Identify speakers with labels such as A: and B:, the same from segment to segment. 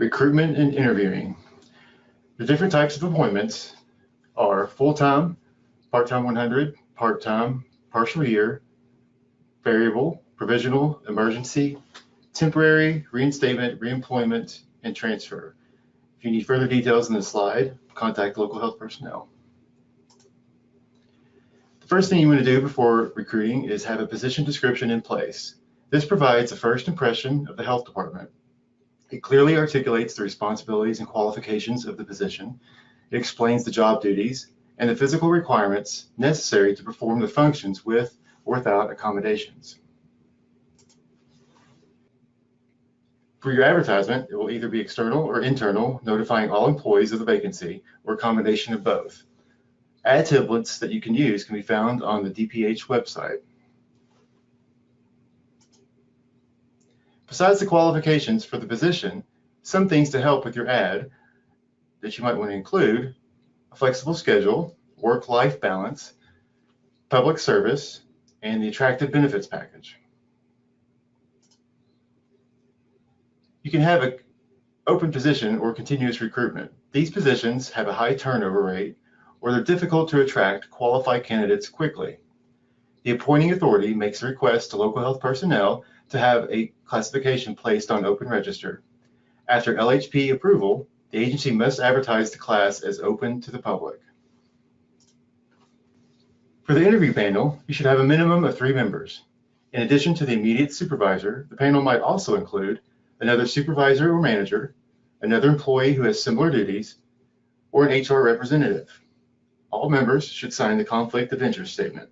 A: Recruitment and interviewing. The different types of appointments are full-time, part-time 100, part-time, partial year, variable, provisional, emergency, temporary, reinstatement, reemployment, and transfer. If you need further details in this slide, contact local health personnel. The first thing you want to do before recruiting is have a position description in place. This provides a first impression of the health department. It clearly articulates the responsibilities and qualifications of the position. It explains the job duties and the physical requirements necessary to perform the functions with or without accommodations. For your advertisement, it will either be external or internal, notifying all employees of the vacancy, or a combination of both. Ad templates that you can use can be found on the DPH website. Besides the qualifications for the position, some things to help with your ad that you might want to include: a flexible schedule, work-life balance, public service, and the attractive benefits package. You can have an open position or continuous recruitment. These positions have a high turnover rate, or they're difficult to attract qualified candidates quickly. The appointing authority makes a request to local health personnel to have a classification placed on open register. After LHP approval, the agency must advertise the class as open to the public. For the interview panel, you should have a minimum of 3 members. In addition to the immediate supervisor, the panel might also include another supervisor or manager, another employee who has similar duties, or an HR representative. All members should sign the conflict of interest statement.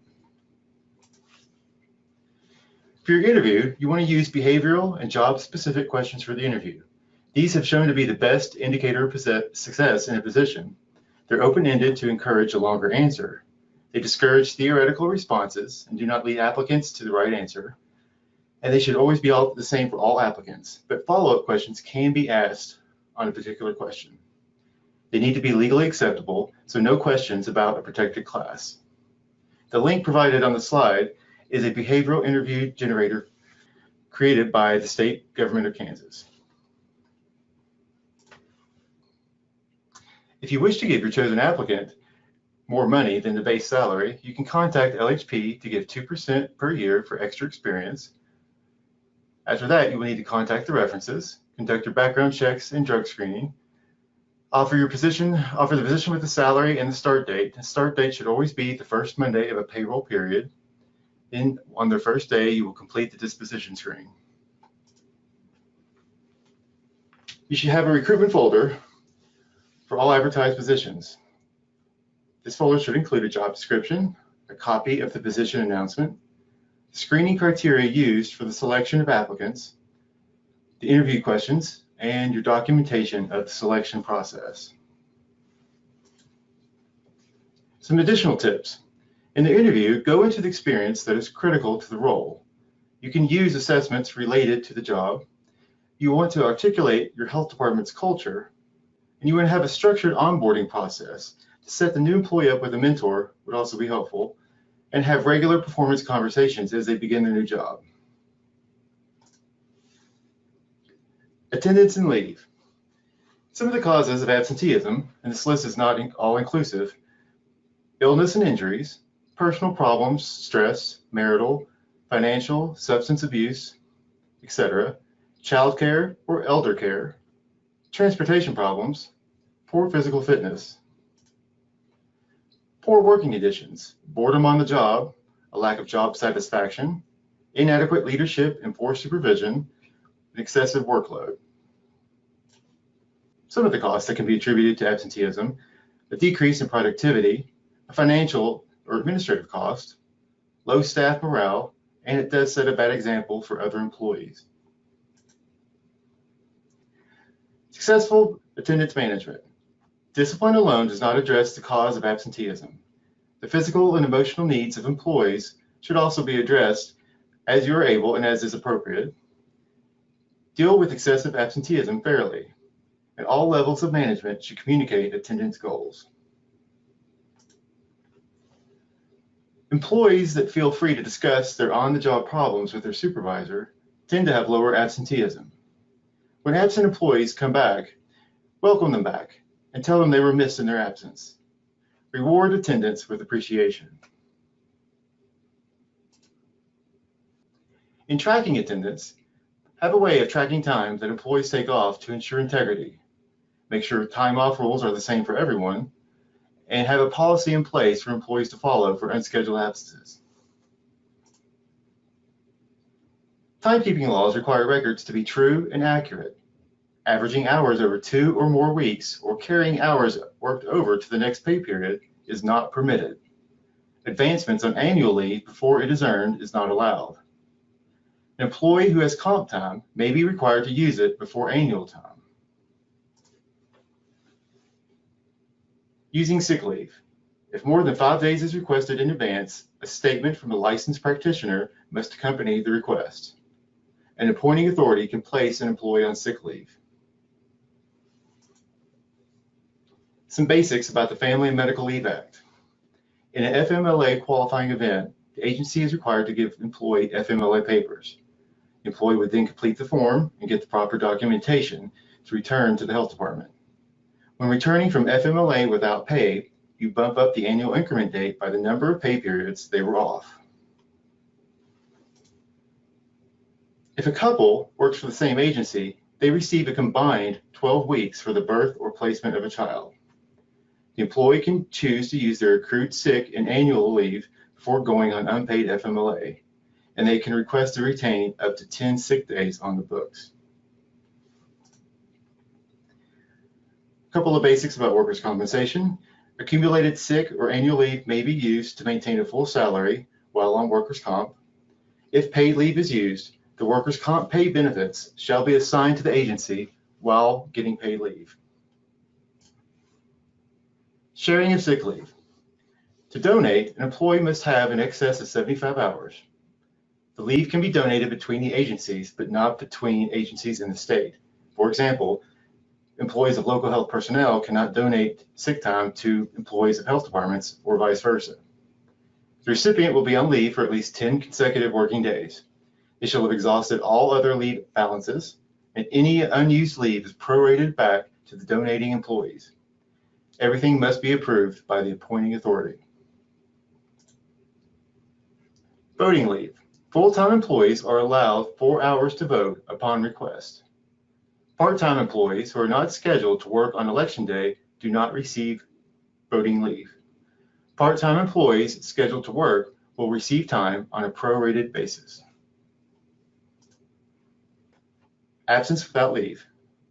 A: For your interview, you want to use behavioral and job-specific questions for the interview. These have shown to be the best indicator of success in a position. They're open-ended to encourage a longer answer. They discourage theoretical responses and do not lead applicants to the right answer. And they should always be all the same for all applicants, but follow-up questions can be asked on a particular question. They need to be legally acceptable, so no questions about a protected class. The link provided on the slide is a behavioral interview generator created by the state government of Kansas. If you wish to give your chosen applicant more money than the base salary, you can contact LHP to give 2% per year for extra experience. After that, you will need to contact the references, conduct your background checks and drug screening, offer the position with the salary and the start date. The start date should always be the first Monday of a payroll period. Then on their first day, you will complete the disposition screen. You should have a recruitment folder for all advertised positions. This folder should include a job description, a copy of the position announcement, screening criteria used for the selection of applicants, the interview questions, and your documentation of the selection process. Some additional tips. In the interview, go into the experience that is critical to the role. You can use assessments related to the job. You want to articulate your health department's culture, and you want to have a structured onboarding process. To set the new employee up with a mentor would also be helpful, and have regular performance conversations as they begin their new job. Attendance and leave. Some of the causes of absenteeism, and this list is not all-inclusive: illness and injuries, personal problems, stress, marital, financial, substance abuse, etc., child care or elder care, transportation problems, poor physical fitness, poor working conditions, boredom on the job, a lack of job satisfaction, inadequate leadership and poor supervision, and excessive workload. Some of the costs that can be attributed to absenteeism: a decrease in productivity, a financial or administrative cost, low staff morale, and it does set a bad example for other employees. Successful attendance management. Discipline alone does not address the cause of absenteeism. The physical and emotional needs of employees should also be addressed as you are able and as is appropriate. Deal with excessive absenteeism fairly, and all levels of management should communicate attendance goals. Employees that feel free to discuss their on-the-job problems with their supervisor tend to have lower absenteeism. When absent employees come back, welcome them back and tell them they were missed in their absence. Reward attendance with appreciation. In tracking attendance, have a way of tracking time that employees take off to ensure integrity. Make sure time off rules are the same for everyone, and have a policy in place for employees to follow for unscheduled absences. Timekeeping laws require records to be true and accurate. Averaging hours over 2 or more weeks or carrying hours worked over to the next pay period is not permitted. Advancements on annual leave before it is earned is not allowed. An employee who has comp time may be required to use it before annual time. Using sick leave. If more than 5 days is requested in advance, a statement from a licensed practitioner must accompany the request. An appointing authority can place an employee on sick leave. Some basics about the Family and Medical Leave Act. In an FMLA qualifying event, the agency is required to give employee FMLA papers. The employee would then complete the form and get the proper documentation to return to the health department. When returning from FMLA without pay, you bump up the annual increment date by the number of pay periods they were off. If a couple works for the same agency, they receive a combined 12 weeks for the birth or placement of a child. The employee can choose to use their accrued sick and annual leave before going on unpaid FMLA, and they can request to retain up to 10 sick days on the books. A couple of basics about workers' compensation. Accumulated sick or annual leave may be used to maintain a full salary while on workers' comp. If paid leave is used, the workers' comp pay benefits shall be assigned to the agency while getting paid leave. Sharing of sick leave. To donate, an employee must have in excess of 75 hours. The leave can be donated between the agencies, but not between agencies in the state. For example, employees of local health personnel cannot donate sick time to employees of health departments or vice versa. The recipient will be on leave for at least 10 consecutive working days. They shall have exhausted all other leave balances, and any unused leave is prorated back to the donating employees. Everything must be approved by the appointing authority. Voting leave. Full-time employees are allowed 4 hours to vote upon request. Part-time employees who are not scheduled to work on election day do not receive voting leave. Part-time employees scheduled to work will receive time on a prorated basis. Absence without leave.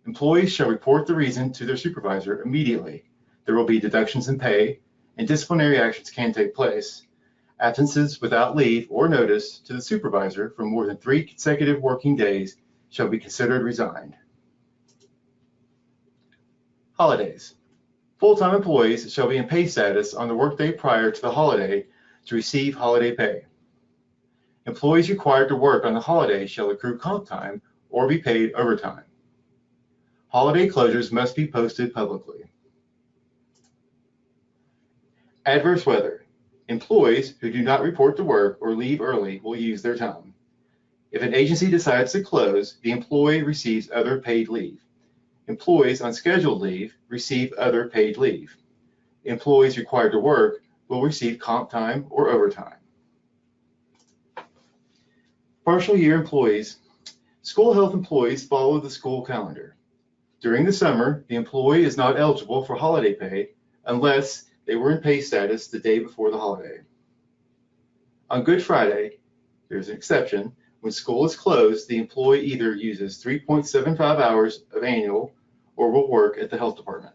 A: Employees shall report the reason to their supervisor immediately. There will be deductions in pay, and disciplinary actions can take place. Absences without leave or notice to the supervisor for more than 3 consecutive working days shall be considered resigned. Holidays. Full-time employees shall be in pay status on the workday prior to the holiday to receive holiday pay. Employees required to work on the holiday shall accrue comp time or be paid overtime. Holiday closures must be posted publicly. Adverse weather. Employees who do not report to work or leave early will use their time. If an agency decides to close, the employee receives other paid leave. Employees on scheduled leave receive other paid leave. Employees required to work will receive comp time or overtime. Partial year employees. School health employees follow the school calendar. During the summer, the employee is not eligible for holiday pay unless they were in pay status the day before the holiday. On Good Friday, there's an exception. When school is closed, the employee either uses 3.75 hours of annual or will work at the health department.